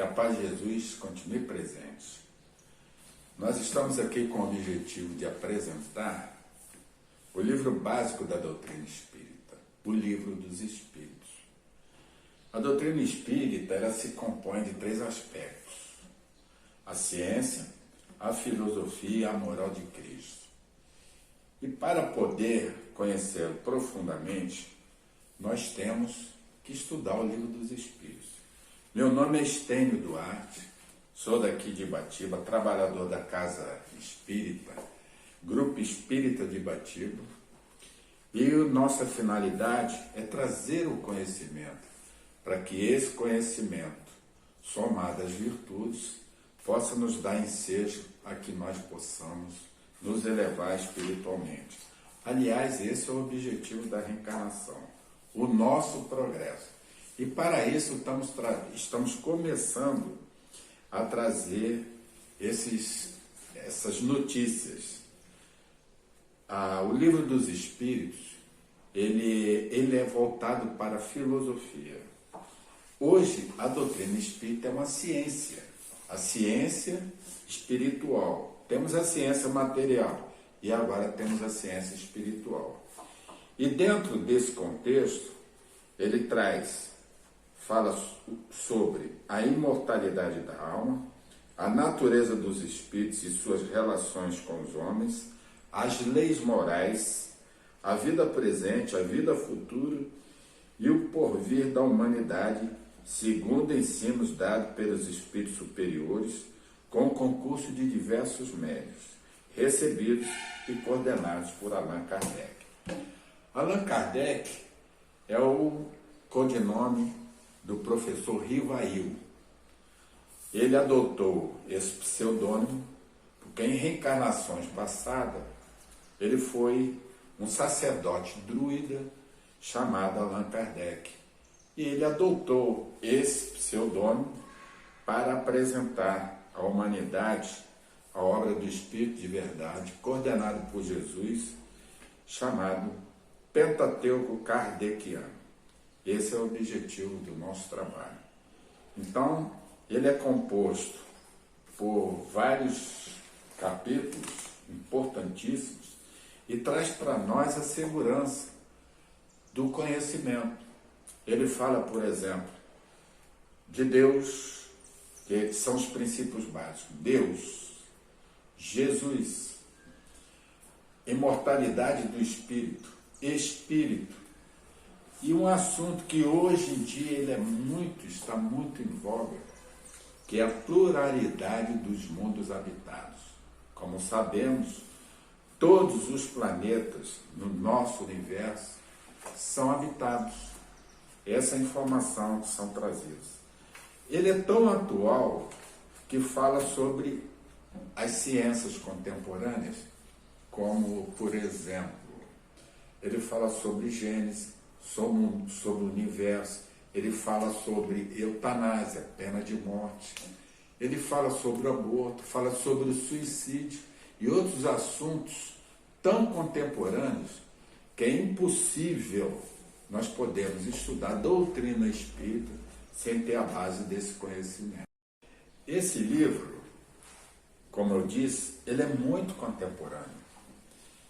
Que a paz de Jesus continue presente. Nós estamos aqui com o objetivo de apresentar o livro básico da doutrina espírita, o Livro dos Espíritos. A doutrina espírita ela se compõe de 3 aspectos: a ciência, a filosofia e a moral de Cristo. E para poder conhecê-lo profundamente, nós temos que estudar o Livro dos Espíritos. Meu nome é Estênio Duarte, sou daqui de Ibatiba, trabalhador da Casa Espírita, Grupo Espírita de Ibatiba, e nossa finalidade é trazer o conhecimento, para que esse conhecimento, somado às virtudes, possa nos dar ensejo a que nós possamos nos elevar espiritualmente. Aliás, esse é o objetivo da reencarnação, o nosso progresso. E para isso estamos começando a trazer essas notícias. O Livro dos Espíritos, ele é voltado para a filosofia. Hoje, a doutrina espírita é uma ciência, a ciência espiritual. Temos a ciência material e agora temos a ciência espiritual. E dentro desse contexto, ele fala sobre a imortalidade da alma, a natureza dos espíritos e suas relações com os homens, as leis morais, a vida presente, a vida futura e o porvir da humanidade, segundo ensinos dados pelos espíritos superiores, com o concurso de diversos médiuns, recebidos e coordenados por Allan Kardec. Allan Kardec é o codinome do professor Rivail. Ele adotou esse pseudônimo porque em reencarnações passadas ele foi um sacerdote druida chamado Allan Kardec. E ele adotou esse pseudônimo para apresentar à humanidade a obra do Espírito de Verdade, coordenado por Jesus, chamado Pentateuco Kardeciano. Esse é o objetivo do nosso trabalho. Então, ele é composto por vários capítulos importantíssimos e traz para nós a segurança do conhecimento. Ele fala, por exemplo, de Deus, que são os princípios básicos. Deus, Jesus, imortalidade do Espírito, Espírito. E um assunto que hoje em dia está muito em voga, que é a pluralidade dos mundos habitados. Como sabemos, todos os planetas no nosso universo são habitados. Essa é a informação que são trazidas. Ele é tão atual que fala sobre as ciências contemporâneas, como, por exemplo, ele fala sobre Gênesis, sobre o universo, ele fala sobre eutanásia, pena de morte, ele fala sobre o aborto, fala sobre o suicídio e outros assuntos tão contemporâneos que é impossível nós podermos estudar a doutrina espírita sem ter a base desse conhecimento. Esse livro, como eu disse, ele é muito contemporâneo.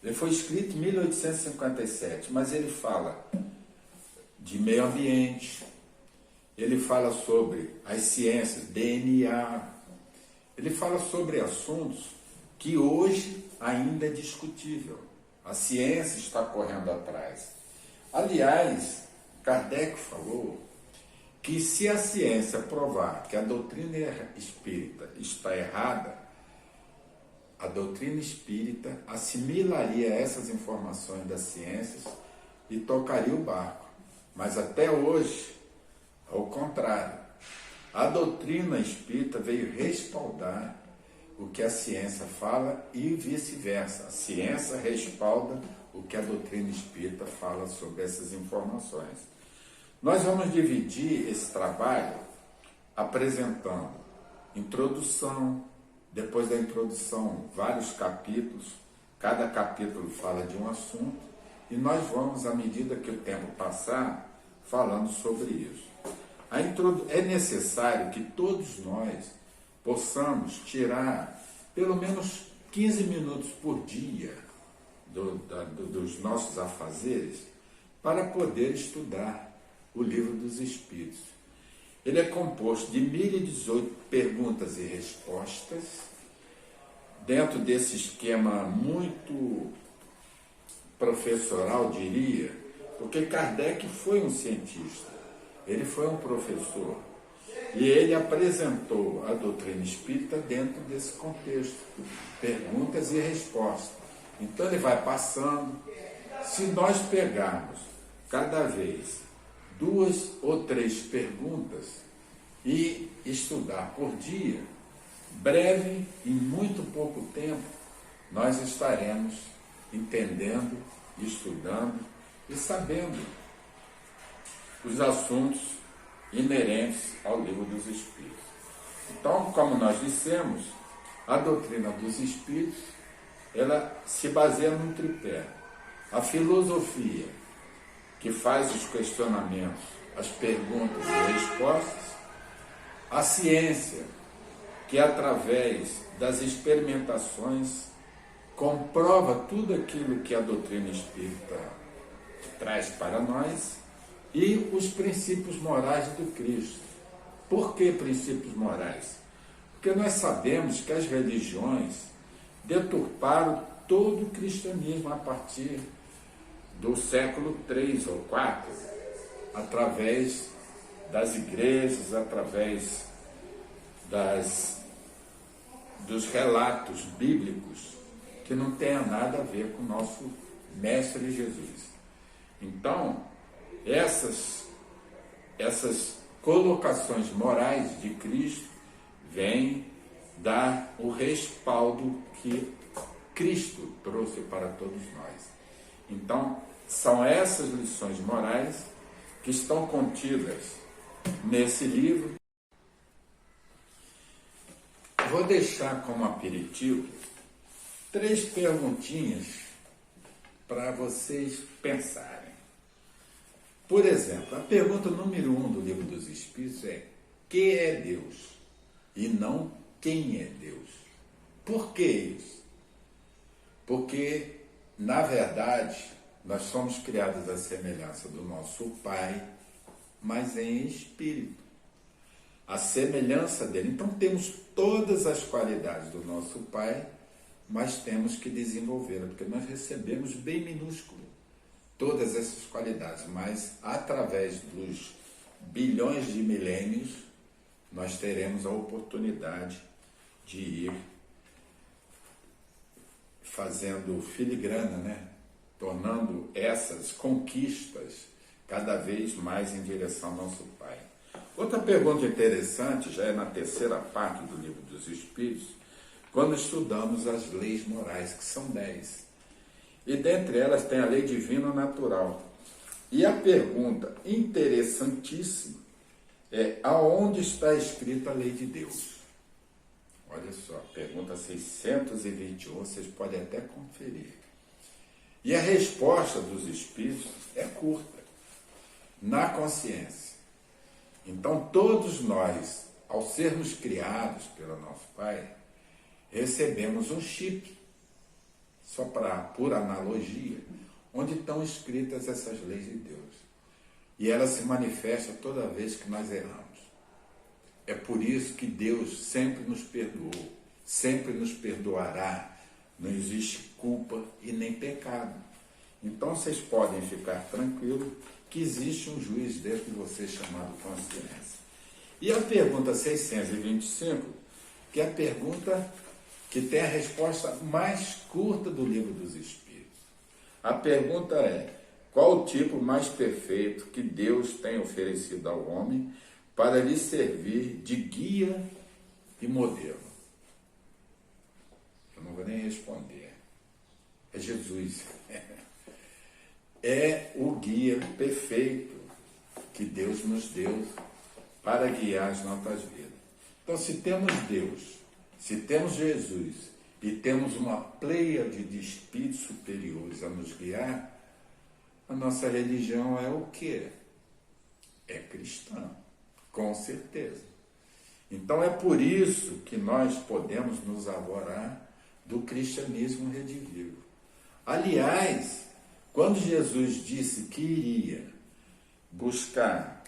Ele foi escrito em 1857, mas ele fala de meio ambiente, ele fala sobre as ciências, DNA, ele fala sobre assuntos que hoje ainda é discutível. A ciência está correndo atrás. Aliás, Kardec falou que se a ciência provar que a doutrina espírita está errada, a doutrina espírita assimilaria essas informações das ciências e tocaria o barco. Mas até hoje, ao contrário, a doutrina espírita veio respaldar o que a ciência fala e vice-versa. A ciência respalda o que a doutrina espírita fala sobre essas informações. Nós vamos dividir esse trabalho apresentando introdução, depois da introdução, vários capítulos, cada capítulo fala de um assunto, e nós vamos, à medida que o tempo passar, falando sobre isso. É necessário que todos nós possamos tirar pelo menos 15 minutos por dia dos nossos afazeres para poder estudar o Livro dos Espíritos. Ele é composto de 1018 perguntas e respostas, dentro desse esquema muito professoral, diria, porque Kardec foi um cientista, ele foi um professor, e ele apresentou a doutrina espírita dentro desse contexto, perguntas e respostas. Então ele vai passando. Se nós pegarmos cada vez 2 ou 3 perguntas e estudar por dia, breve, em muito pouco tempo, nós estaremos entendendo, estudando e sabendo os assuntos inerentes ao Livro dos Espíritos. Então, como nós dissemos, a doutrina dos Espíritos, ela se baseia num tripé. A filosofia, que faz os questionamentos, as perguntas e respostas. A ciência, que através das experimentações comprova tudo aquilo que a doutrina espírita traz para nós. E os princípios morais do Cristo. Por que princípios morais? Porque nós sabemos que as religiões deturparam todo o cristianismo a partir do século III ou IV, através das igrejas, através dos relatos bíblicos que não tenha nada a ver com o nosso Mestre Jesus. Então, essas colocações morais de Cristo vêm dar o respaldo que Cristo trouxe para todos nós. Então, são essas lições morais que estão contidas nesse livro. Vou deixar como aperitivo 3 perguntinhas para vocês pensarem. Por exemplo, a pergunta número 1 do Livro dos Espíritos é: que é Deus? E não quem é Deus. Por que isso? Porque, na verdade, nós somos criados à semelhança do nosso Pai, mas em espírito. A semelhança dele. Então temos todas as qualidades do nosso Pai, mas temos que desenvolvê-la, porque nós recebemos bem minúsculo todas essas qualidades, mas através dos bilhões de milênios, nós teremos a oportunidade de ir fazendo filigrana, né? Tornando essas conquistas cada vez mais em direção ao nosso Pai. Outra pergunta interessante, já é na terceira parte do Livro dos Espíritos, quando estudamos as leis morais, que são 10. E dentre elas tem a lei divina natural. E a pergunta interessantíssima é: aonde está escrita a lei de Deus? Olha só, pergunta 621, vocês podem até conferir. E a resposta dos Espíritos é curta: na consciência. Então todos nós, ao sermos criados pelo nosso Pai, recebemos um chip, só por analogia, onde estão escritas essas leis de Deus. E ela se manifesta toda vez que nós erramos. É por isso que Deus sempre nos perdoou, sempre nos perdoará. Não existe culpa e nem pecado. Então vocês podem ficar tranquilos que existe um juiz dentro de vocês chamado consciência. E a pergunta 625, que é a pergunta que tem a resposta mais curta do Livro dos Espíritos. A pergunta é: qual o tipo mais perfeito que Deus tem oferecido ao homem para lhe servir de guia e modelo? Eu não vou nem responder. É Jesus. É o guia perfeito que Deus nos deu para guiar as nossas vidas. Então, se temos Deus, se temos Jesus e temos uma pleiade de espíritos superiores a nos guiar, a nossa religião é o quê? É cristã. Com certeza. Então é por isso que nós podemos nos arvorar do cristianismo redivivo. Aliás, quando Jesus disse que iria buscar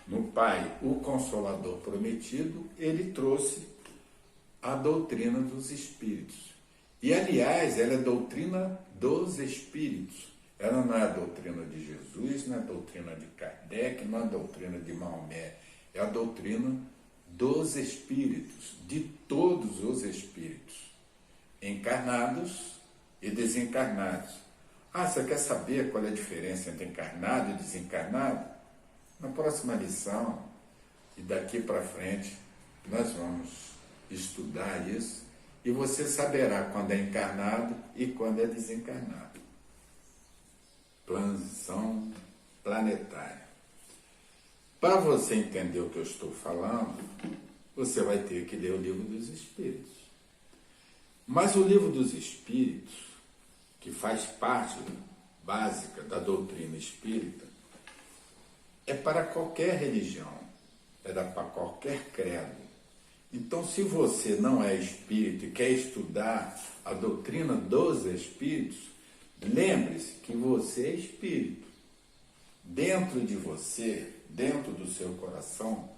no Pai o Consolador prometido, ele trouxe a doutrina dos Espíritos. E, aliás, ela é a doutrina dos Espíritos. Ela não é a doutrina de Jesus, não é a doutrina de Kardec, não é a doutrina de Maomé. É a doutrina dos Espíritos, de todos os Espíritos, encarnados e desencarnados. Ah, você quer saber qual é a diferença entre encarnado e desencarnado? Na próxima lição, e daqui para frente, nós vamos estudar isso e você saberá quando é encarnado e quando é desencarnado. Transição planetária. Para você entender o que eu estou falando, você vai ter que ler o Livro dos Espíritos. Mas o Livro dos Espíritos, que faz parte básica da doutrina espírita, é para qualquer religião, é para qualquer credo. Então, se você não é espírito e quer estudar a doutrina dos espíritos, lembre-se que você é espírito. Dentro de você, dentro do seu coração,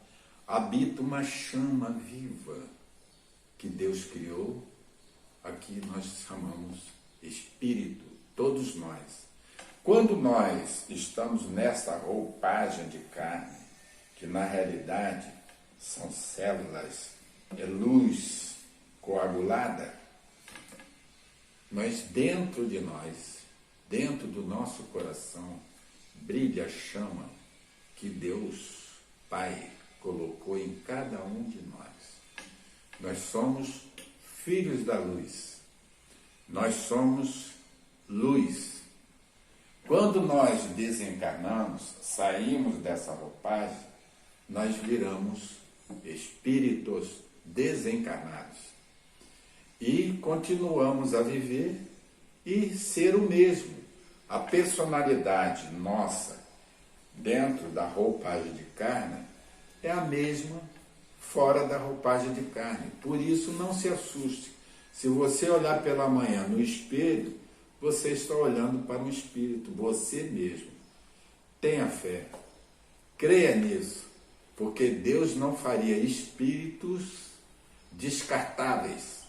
habita uma chama viva que Deus criou. Aqui nós chamamos espírito, todos nós. Quando nós estamos nessa roupagem de carne, que na realidade são células, é luz coagulada, mas dentro de nós, dentro do nosso coração, brilha a chama que Deus Pai colocou em cada um de nós. Nós somos filhos da luz. Nós somos luz. Quando nós desencarnamos, saímos dessa roupagem, nós viramos espíritos desencarnados. E continuamos a viver e ser o mesmo. A personalidade nossa, dentro da roupagem de carne, é a mesma fora da roupagem de carne. Por isso, não se assuste. Se você olhar pela manhã no espelho, você está olhando para um espírito, você mesmo. Tenha fé. Creia nisso, porque Deus não faria espíritos descartáveis,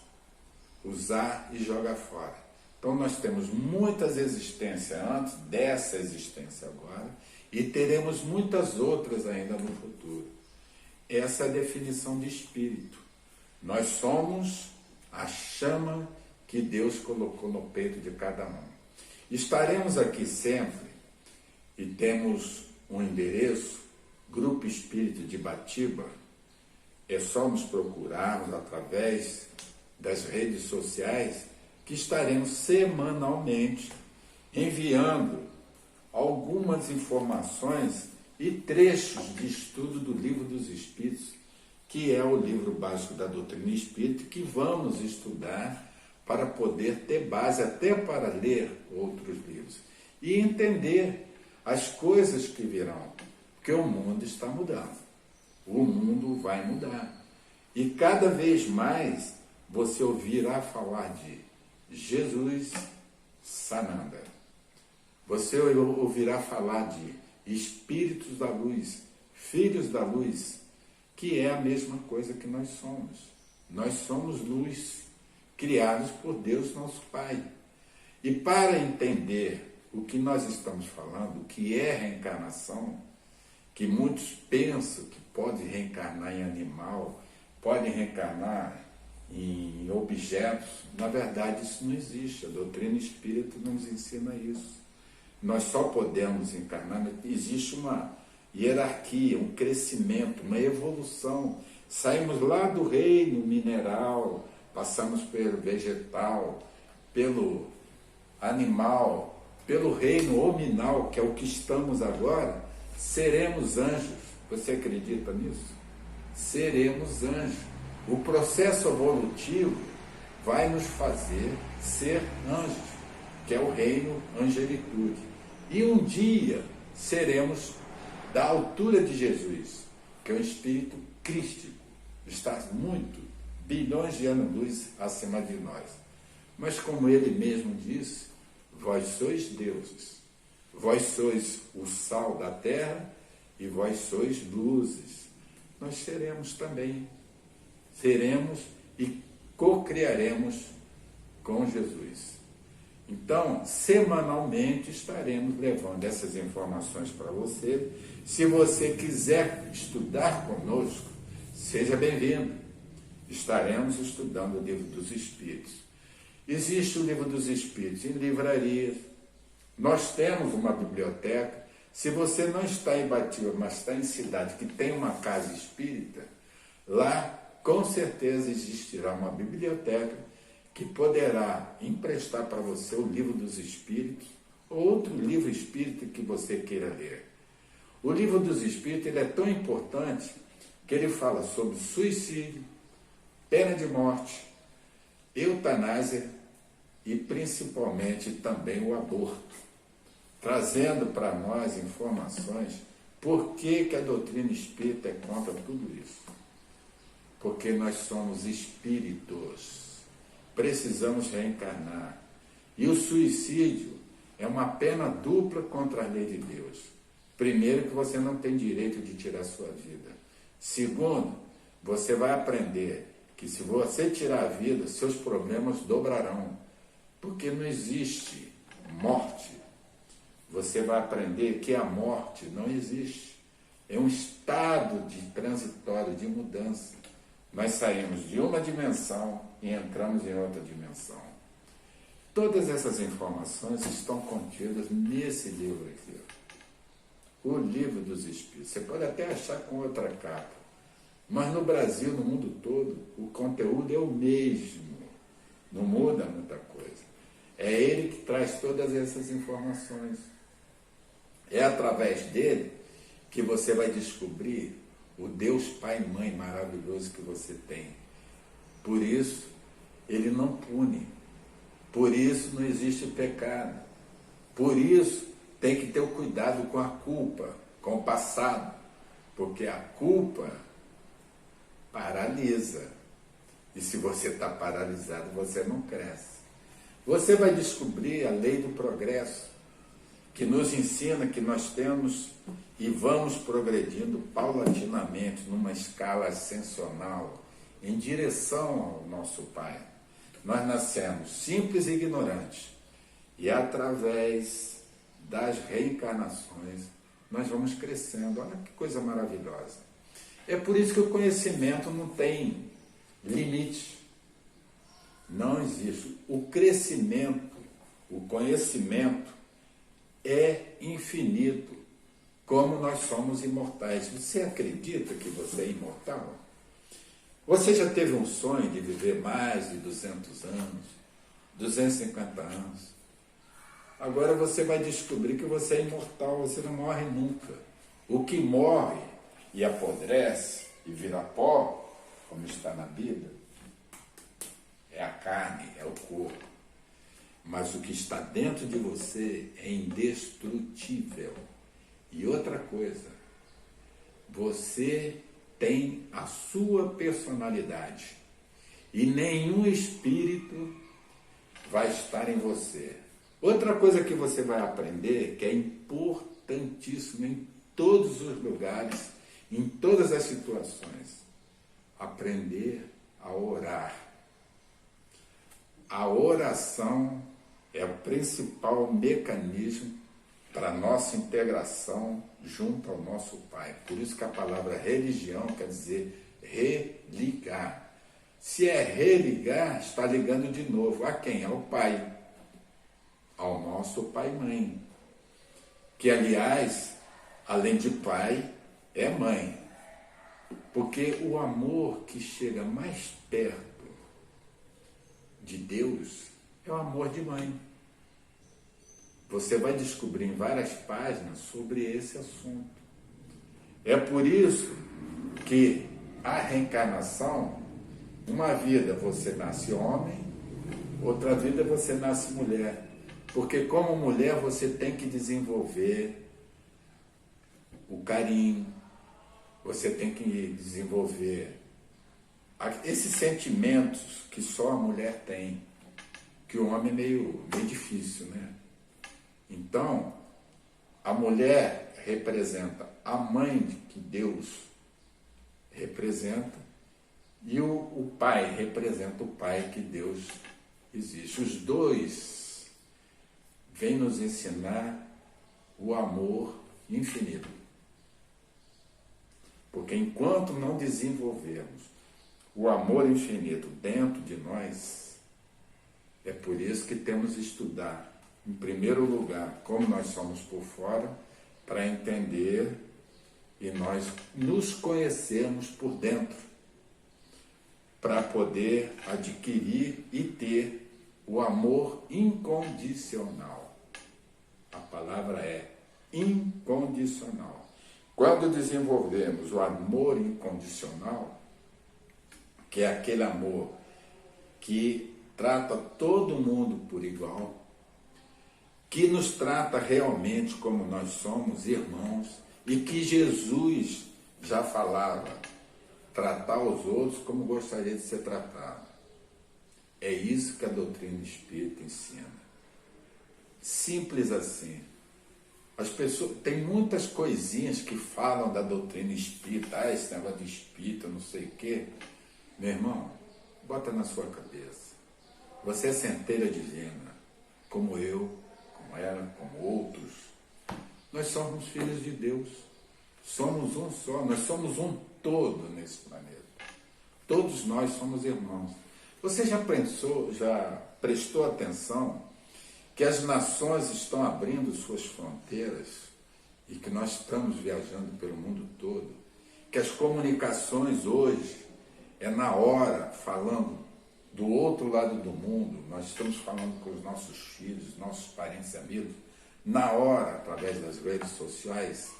usar e jogar fora. Então nós temos muitas existências antes dessa existência agora e teremos muitas outras ainda no futuro. Essa é a definição de espírito. Nós somos a chama que Deus colocou no peito de cada um. Estaremos aqui sempre e temos um endereço, Grupo Espírito de Batiba. É só nos procurarmos através das redes sociais que estaremos semanalmente enviando algumas informações e trechos de estudo do Livro dos Espíritos, que é o livro básico da doutrina espírita, que vamos estudar para poder ter base até para ler outros livros e entender as coisas que virão, porque o mundo está mudando, o mundo vai mudar e cada vez mais você ouvirá falar de Jesus Sananda, você ouvirá falar de espíritos da luz, filhos da luz, que é a mesma coisa que nós somos. Nós somos luz, criados por Deus nosso Pai. E para entender o que nós estamos falando, o que é reencarnação, que muitos pensam que pode reencarnar em animal, pode reencarnar em objetos, na verdade isso não existe, a doutrina espírita nos ensina isso. Nós só podemos encarnar, existe uma hierarquia, um crescimento, uma evolução. Saímos lá do reino mineral, passamos pelo vegetal, pelo animal, pelo reino hominal, que é o que estamos agora, seremos anjos. Você acredita nisso? Seremos anjos. O processo evolutivo vai nos fazer ser anjos, que é o reino angelitude. E um dia seremos da altura de Jesus. que é um espírito crístico, está muito, bilhões de anos-luz acima de nós. Mas como ele mesmo disse, vós sois deuses, vós sois o sal da terra e vós sois luzes. Nós seremos também, seremos e co-criaremos com Jesus. Então, semanalmente estaremos levando essas informações para você. Se você quiser estudar conosco, seja bem-vindo. Estaremos estudando o Livro dos Espíritos. Existe o Livro dos Espíritos em livrarias. Nós temos uma biblioteca. Se você não está em Batiba, mas está em cidade que tem uma casa espírita, lá com certeza existirá uma biblioteca que poderá emprestar para você o Livro dos Espíritos ou outro livro espírita que você queira ler. O Livro dos Espíritos ele é tão importante que ele fala sobre suicídio, pena de morte, eutanásia e principalmente também o aborto, trazendo para nós informações por que a doutrina espírita é contra tudo isso. Porque nós somos espíritos, precisamos reencarnar. E o suicídio é uma pena dupla contra a lei de Deus. Primeiro, que você não tem direito de tirar sua vida. Segundo, você vai aprender que se você tirar a vida, seus problemas dobrarão. Porque não existe morte. Você vai aprender que a morte não existe. É um estado de transitório, de mudança. Nós saímos de uma dimensão e entramos em outra dimensão. Todas essas informações estão contidas nesse livro aqui. O Livro dos Espíritos. Você pode até achar com outra capa. Mas no Brasil, no mundo todo, o conteúdo é o mesmo. Não muda muita coisa. É ele que traz todas essas informações. É através dele que você vai descobrir o Deus Pai e Mãe maravilhoso que você tem. Por isso, ele não pune. Por isso, não existe pecado. Por isso, tem que ter o cuidado com a culpa, com o passado. Porque a culpa paralisa. E se você está paralisado, você não cresce. Você vai descobrir a lei do progresso, que nos ensina que nós temos e vamos progredindo paulatinamente numa escala ascensional em direção ao nosso Pai. Nós nascemos simples e ignorantes e através das reencarnações nós vamos crescendo. Olha que coisa maravilhosa. É por isso que o conhecimento não tem limite. Não existe. O crescimento, o conhecimento é infinito, como nós somos imortais. Você acredita que você é imortal? Você já teve um sonho de viver mais de 200 anos, 250 anos? Agora você vai descobrir que você é imortal, você não morre nunca. O que morre e apodrece e vira pó, como está na Bíblia, é a carne, é o corpo. Mas o que está dentro de você é indestrutível. E outra coisa, você tem a sua personalidade. E nenhum espírito vai estar em você. Outra coisa que você vai aprender, que é importantíssimo em todos os lugares, em todas as situações, aprender a orar. A oração é o principal mecanismo para a nossa integração junto ao nosso Pai. Por isso que a palavra religião quer dizer religar. Se é religar, está ligando de novo a quem? Ao Pai. Ao nosso Pai e Mãe. Que, aliás, além de pai, é mãe. Porque o amor que chega mais perto de Deus é o amor de mãe. Você vai descobrir em várias páginas sobre esse assunto. É por isso que a reencarnação, uma vida você nasce homem, outra vida você nasce mulher. Porque como mulher você tem que desenvolver o carinho, você tem que desenvolver esses sentimentos que só a mulher tem, que o homem é meio difícil, né? Então, a mulher representa a mãe que Deus representa e o pai representa o pai que Deus existe. Os dois vêm nos ensinar o amor infinito. Porque enquanto não desenvolvermos o amor infinito dentro de nós, é por isso que temos que estudar, em primeiro lugar, como nós somos por fora, para entender e nós nos conhecermos por dentro, para poder adquirir e ter o amor incondicional. A palavra é incondicional. Quando desenvolvemos o amor incondicional, que é aquele amor que trata todo mundo por igual, que nos trata realmente como nós somos irmãos, e que Jesus já falava, tratar os outros como gostaria de ser tratado. É isso que a doutrina espírita ensina. Simples assim. As pessoas, tem muitas coisinhas que falam da doutrina espírita, esse negócio de espírita, não sei o quê. Meu irmão, bota na sua cabeça. Você é centelha divina, como eu, como ela, como outros. Nós somos filhos de Deus. Somos um só, nós somos um todo nesse planeta. Todos nós somos irmãos. Você já prestou atenção que as nações estão abrindo suas fronteiras e que nós estamos viajando pelo mundo todo? Que as comunicações hoje é na hora, falando do outro lado do mundo, nós estamos falando com os nossos filhos, nossos parentes e amigos, na hora, através das redes sociais,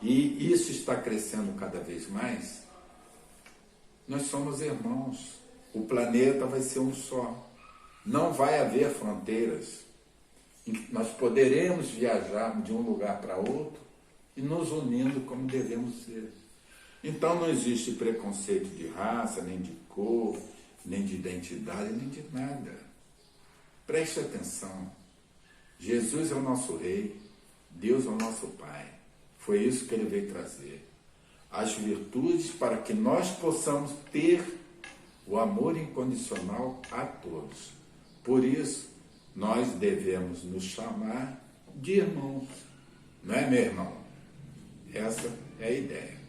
e isso está crescendo cada vez mais. Nós somos irmãos, o planeta vai ser um só, não vai haver fronteiras, nós poderemos viajar de um lugar para outro e nos unindo como devemos ser. Então não existe preconceito de raça, nem de cor, nem de identidade, nem de nada. Preste atenção. Jesus é o nosso Rei, Deus é o nosso Pai. Foi isso que Ele veio trazer. As virtudes para que nós possamos ter o amor incondicional a todos. Por isso, nós devemos nos chamar de irmãos. Não é, meu irmão? Essa é a ideia.